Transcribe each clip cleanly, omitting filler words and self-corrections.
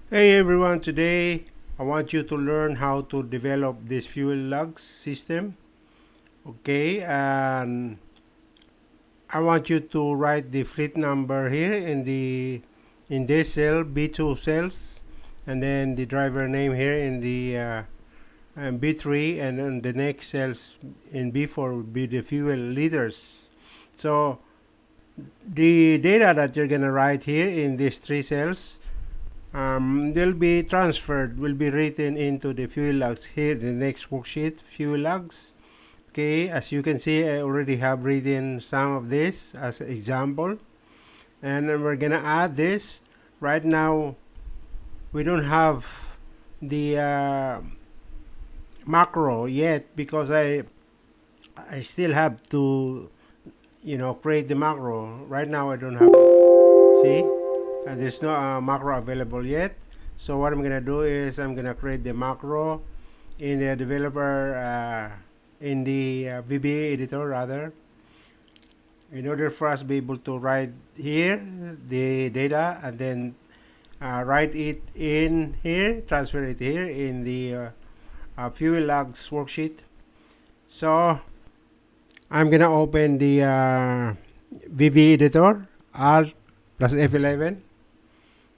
Hey everyone, today I want you to learn how to develop this fuel logs system. Okay, and I want you to write the fleet number here in this cell, B2 cells, and then the driver name here in the B3, and then the next cells in B4 would be the fuel liters. So the data that you're gonna write here in these three cells, they'll be transferred, will be written into the fuel logs here, the next worksheet, fuel logs. Okay, as you can see, I already have written some of this as an example. And then we're gonna add this. Right now, we don't have the macro yet because I still have to, create the macro. Right now, I don't have, see? There's no macro available yet. So what I'm gonna do is I'm gonna create the macro in the developer in the VBA editor rather, in order for us to be able to write here the data and then write it in here, transfer it here in the fuel logs worksheet. So I'm gonna open the VBA editor, Alt plus F11.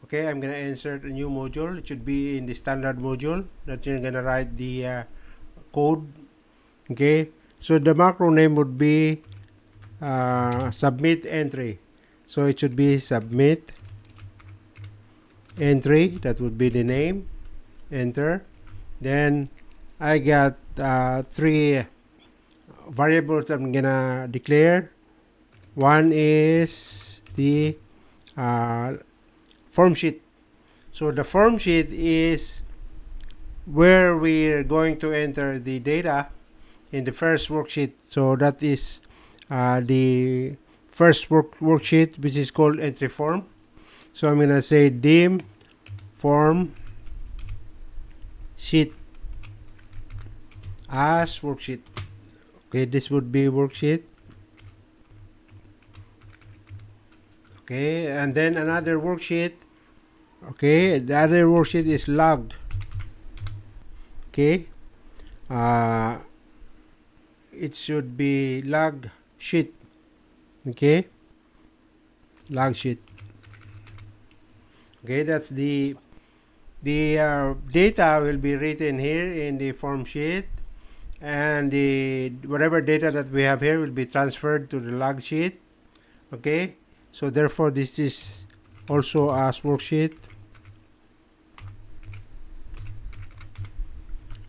Okay, I'm gonna insert a new module. It should be in the standard module that you're gonna write the code. Okay, so the macro name would be submit entry. So it should be submit entry. That would be the name. Enter. Then I got three variables I'm gonna declare. One is the form sheet. So the form sheet is where we're going to enter the data in the first worksheet. So that is the first worksheet, which is called entry form. So I'm gonna say dim form sheet as worksheet. Okay, this would be worksheet. Okay, and then another worksheet. Okay, the other worksheet is logged. Okay, it should be log sheet. Okay, log sheet. Okay, that's the data will be written here in the form sheet, and the whatever data that we have here will be transferred to the log sheet. Okay, so therefore this is also as worksheet.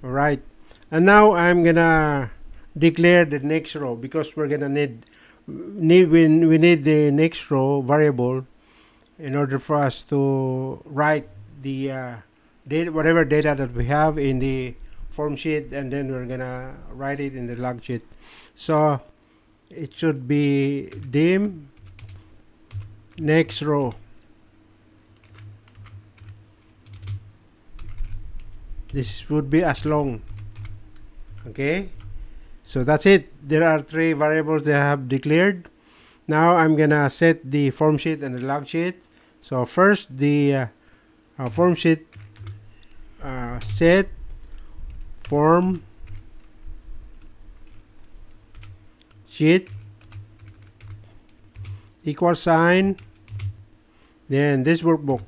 All right, and now I'm gonna declare the next row because we're gonna need we need the next row variable in order for us to write the data, whatever data that we have in the form sheet, and then we're gonna write it in the log sheet. So it should be dim next row. This would be as long. Okay, so that's it. There are three variables that I have declared. Now I'm gonna set the form sheet and the log sheet. So first the form sheet set form sheet equal sign, then this workbook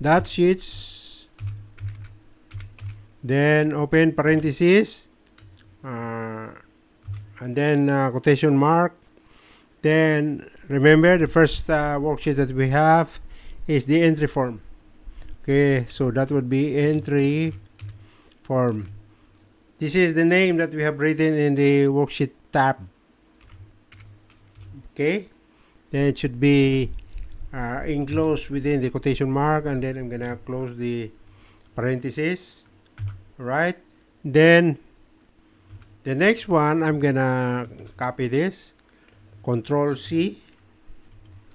dot sheets, then open parentheses, and then quotation mark. Then remember the first worksheet that we have is the entry form. Okay, so that would be entry form. This is the name that we have written in the worksheet tab. Okay, then it should be enclosed within the quotation mark, and then I'm gonna close the parentheses. Right, then the next one I'm gonna copy this, Control C,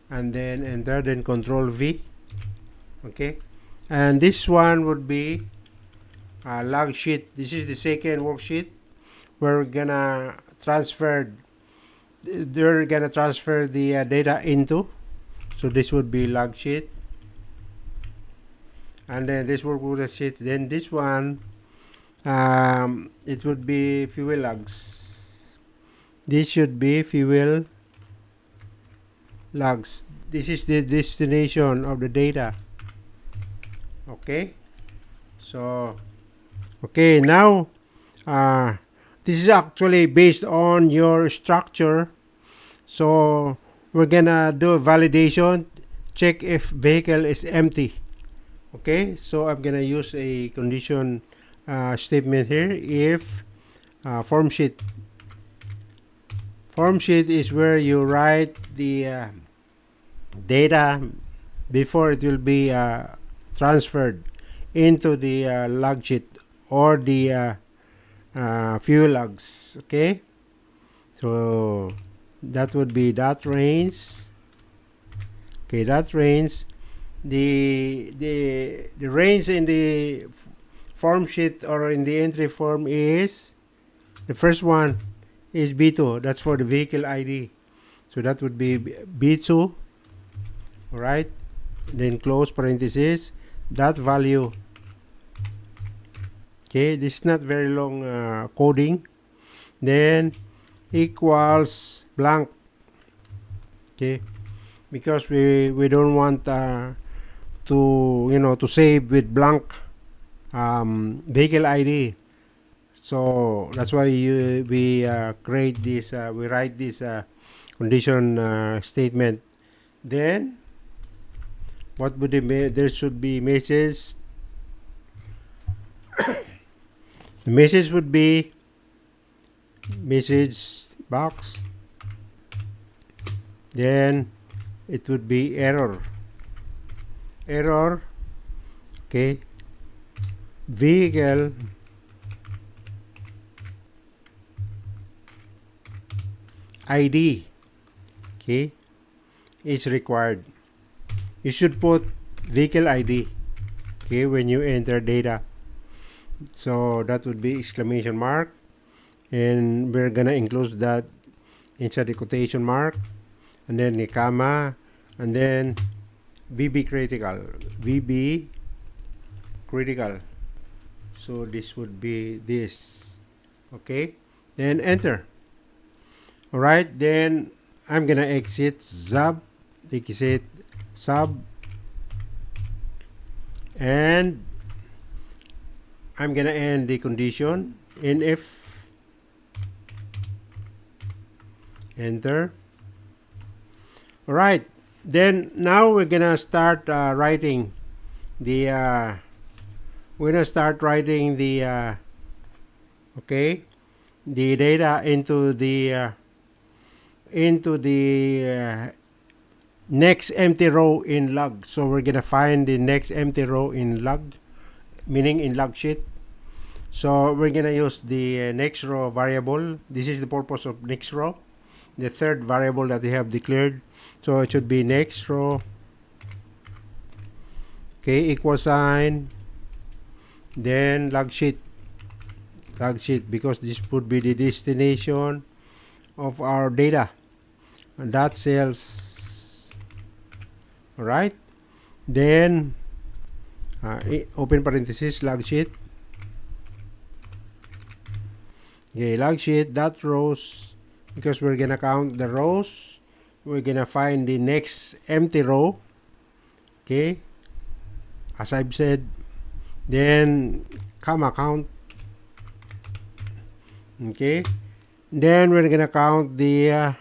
and then enter, then Control V. Okay, and this one would be log sheet. This is the second worksheet. We're gonna transfer they're gonna transfer the data into. So this would be log sheet, and then this workbook sheet. Then this one, it would be fuel logs. This should be fuel logs. This is the destination of the data. Okay, so okay, now this is actually based on your structure. So we're gonna do a validation, check if vehicle is empty. Okay, so I'm gonna use a condition statement here. If form sheet is where you write the data before it will be transferred into the log sheet or the fuel logs. Okay, so that would be that range. Okay, that range. The range in the form sheet or in the entry form is, the first one is B2. That's for the vehicle ID. So that would be B2. All right. Then close parenthesis. That value. Okay, this is not very long coding. Then equals blank. Okay, because we don't want to save with blank vehicle ID. So that's why we create this. We write this condition statement. Then what would there should be message. The message would be message box. Then it would be error. Okay, vehicle ID, okay, is required. You should put vehicle ID, okay, when you enter data. So that would be exclamation mark, and we're gonna include that inside the quotation mark, and then the comma, and then VB critical. So this would be this. Okay, then enter. All right, then I'm gonna exit sub, and I'm gonna end the condition in if. Enter. All right, then now we're gonna start writing the okay, the data into the next empty row in log. So we're gonna find the next empty row in log, meaning in log sheet. So we're gonna use the next row variable. This is the purpose of next row, the third variable that we have declared. So it should be next row, okay, equal sign, then log sheet, because this would be the destination of our data, and that cells. All right, then open parenthesis, log sheet. Okay, log sheet dot rows, because we're gonna count the rows. We're gonna find the next empty row. Okay, as I've said. Then comma count. Okay, then we're gonna count the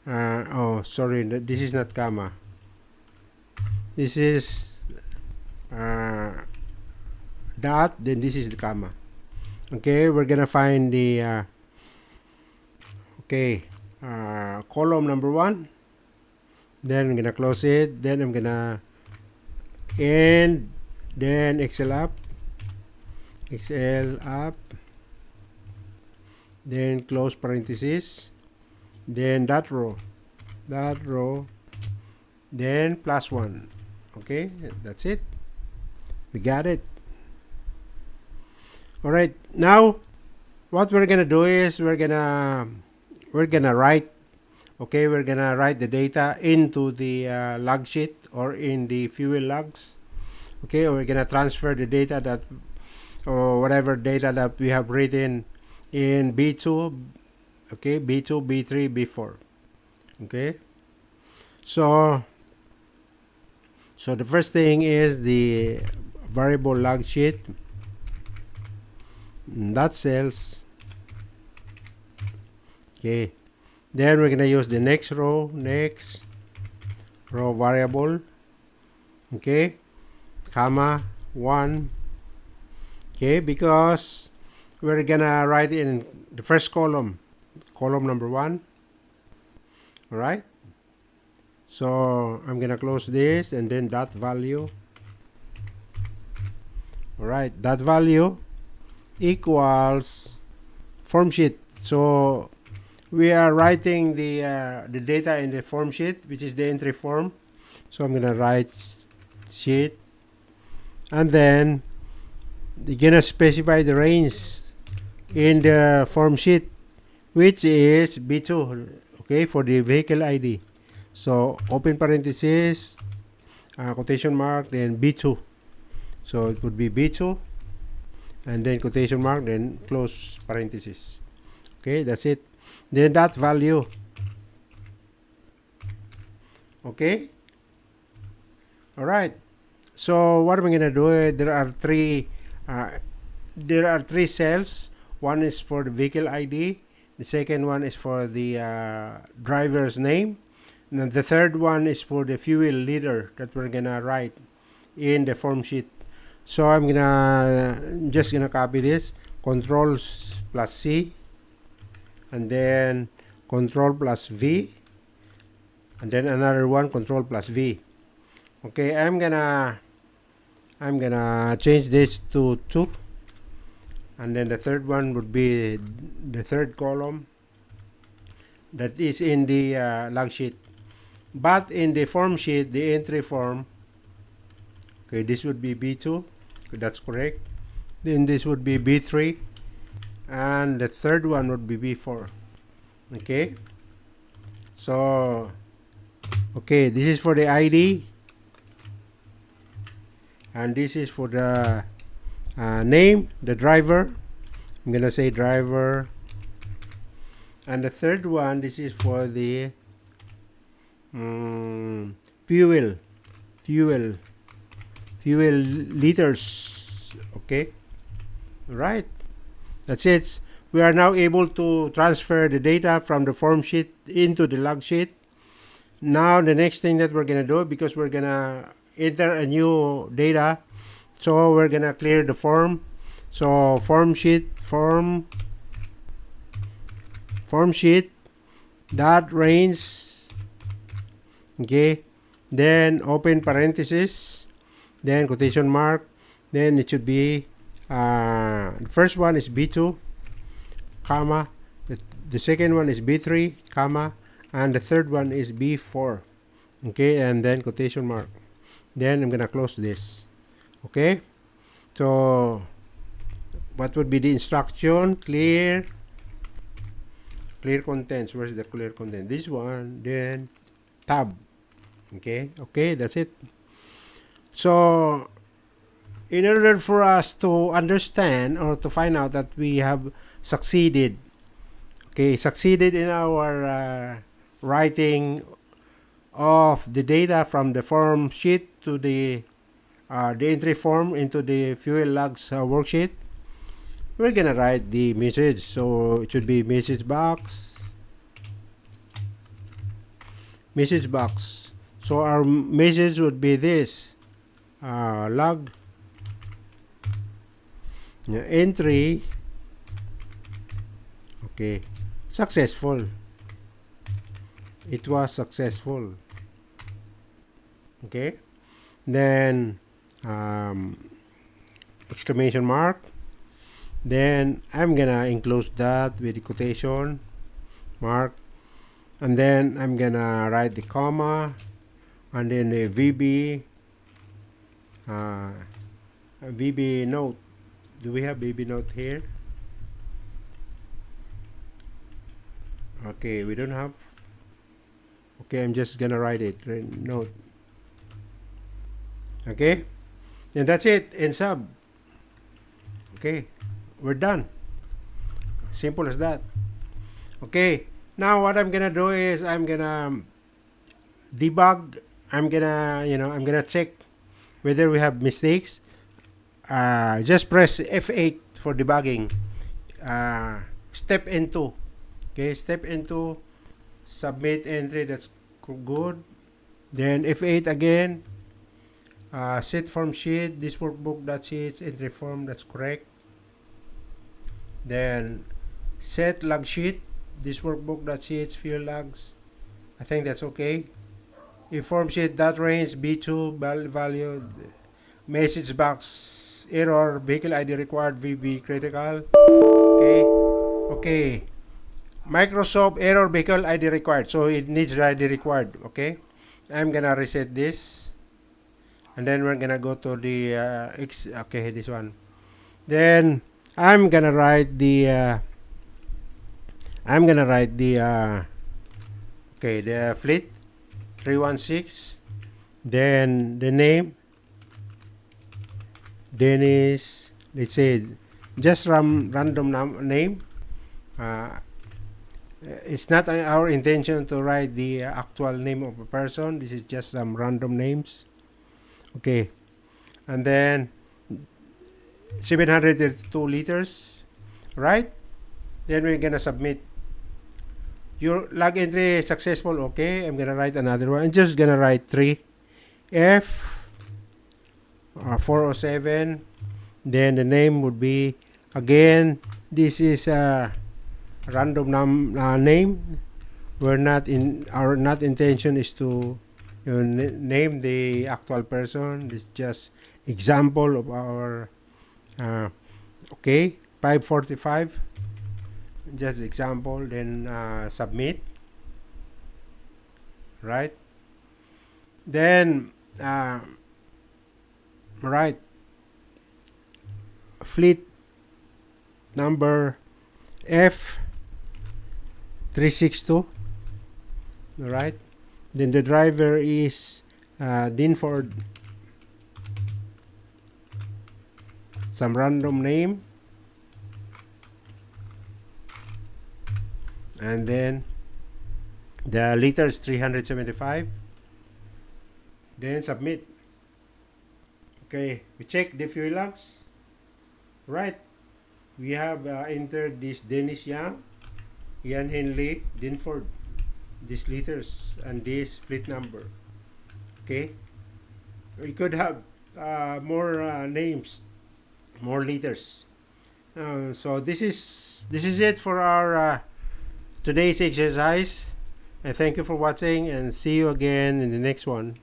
oh sorry, this is not comma, this is dot, then this is the comma. Okay, we're gonna find the column number 1, then I'm gonna close it, then I'm gonna end, then excel up, then close parenthesis, then that row, then +1. Okay, that's it. We got it. All right, now what we're gonna do is we're gonna we're gonna write, okay, we're gonna write the data into the log sheet or in the fuel logs. Okay, or we're gonna transfer the data that, or whatever data that we have written in B2, okay, B2, B3, B4. Okay, so the first thing is the variable log sheet dot cells. Okay, then we're gonna use the next row variable, okay, comma 1. Okay, because we're gonna write in the first column number 1. All right, so I'm gonna close this and then dot value. All right, dot value equals form sheet. So we are writing the data in the form sheet, which is the entry form. So I'm gonna write sheet, and then you're gonna specify the range in the form sheet, which is B2, okay, for the vehicle ID. So open parenthesis, quotation mark, then B2. So it would be B2, and then quotation mark, then close parenthesis. Okay, that's it. Then that value. Okay. All right. So what am I gonna do? There are three cells. One is for the vehicle ID. The second one is for the driver's name. And the third one is for the fuel liter that we're gonna write in the form sheet. So I'm just gonna copy this. Control plus C, and then Control plus V, and then another one, Control plus V. Okay, I'm gonna change this to 2, and then the third one would be the third column that is in the log sheet. But in the form sheet, the entry form, okay, this would be B2, that's correct. Then this would be B3, and the third one would be B4. Okay, so okay, this is for the ID, and this is for the name, the driver. I'm gonna say driver, and the third one, this is for the fuel liters. Okay, right, that's it. We are now able to transfer the data from the form sheet into the log sheet. Now the next thing that we're gonna do, because we're gonna enter a new data, so we're gonna clear the form. So form sheet dot range, okay, then open parenthesis, then quotation mark, then it should be the first one is B2, comma, the second one is B3, comma, and the third one is B4. Okay, and then quotation mark. Then I'm gonna close this. Okay, so what would be the instruction? Clear contents. Where's the clear content? This one, then tab. Okay, that's it. So in order for us to understand or to find out that we have succeeded in our writing of the data from the form sheet to the entry form into the fuel logs worksheet, we're gonna write the message. So it should be message box. So our message would be this: log entry, okay, successful. It was successful. Okay, then exclamation mark. Then I'm gonna enclose that with the quotation mark, and then I'm gonna write the comma, and then the VB note. Do we have VB note here? Okay, we don't have. Okay, I'm just gonna write it. Note. Okay, and that's it in sub. Okay, we're done. Simple as that. Okay, now what I'm gonna do is I'm gonna debug. I'm gonna check whether we have mistakes. Just press F8 for debugging. Step into. Okay, step into. Submit entry. That's good. Then F8 again. Set form sheet. This workbook that sheets entry form. That's correct. Then set log sheet. This workbook that sheets field logs. I think that's okay. If form sheet dot range B2 value message box error vehicle ID required VB critical. Okay. Okay. Microsoft error vehicle ID required. So it needs ID required. Okay. I'm gonna reset this. And then we're gonna go to the okay, this one. Then I'm gonna write the okay, the fleet 316. Then the name Dennis, let's say just random name. It's not our intention to write the actual name of a person. This is just some random names. Okay, and then 732 liters, right? Then we're gonna submit. Your log entry is successful. Okay, I'm gonna write another one. I'm just gonna write 3F 407. Then the name would be, again, this is a random name. We're not in our intention is to name the actual person. It's just example of our okay, 545, just example. Then submit, right? Then right, fleet number F362, right? Then the driver is Dinford, some random name, and then the liters 375. Then submit. Okay, we check the fuel logs, right? We have entered this Dennis Young, Ian Henley, Dinford, these liters and this fleet number. Okay, we could have more names, more liters. So this is it for our today's exercise. And thank you for watching, and see you again in the next one.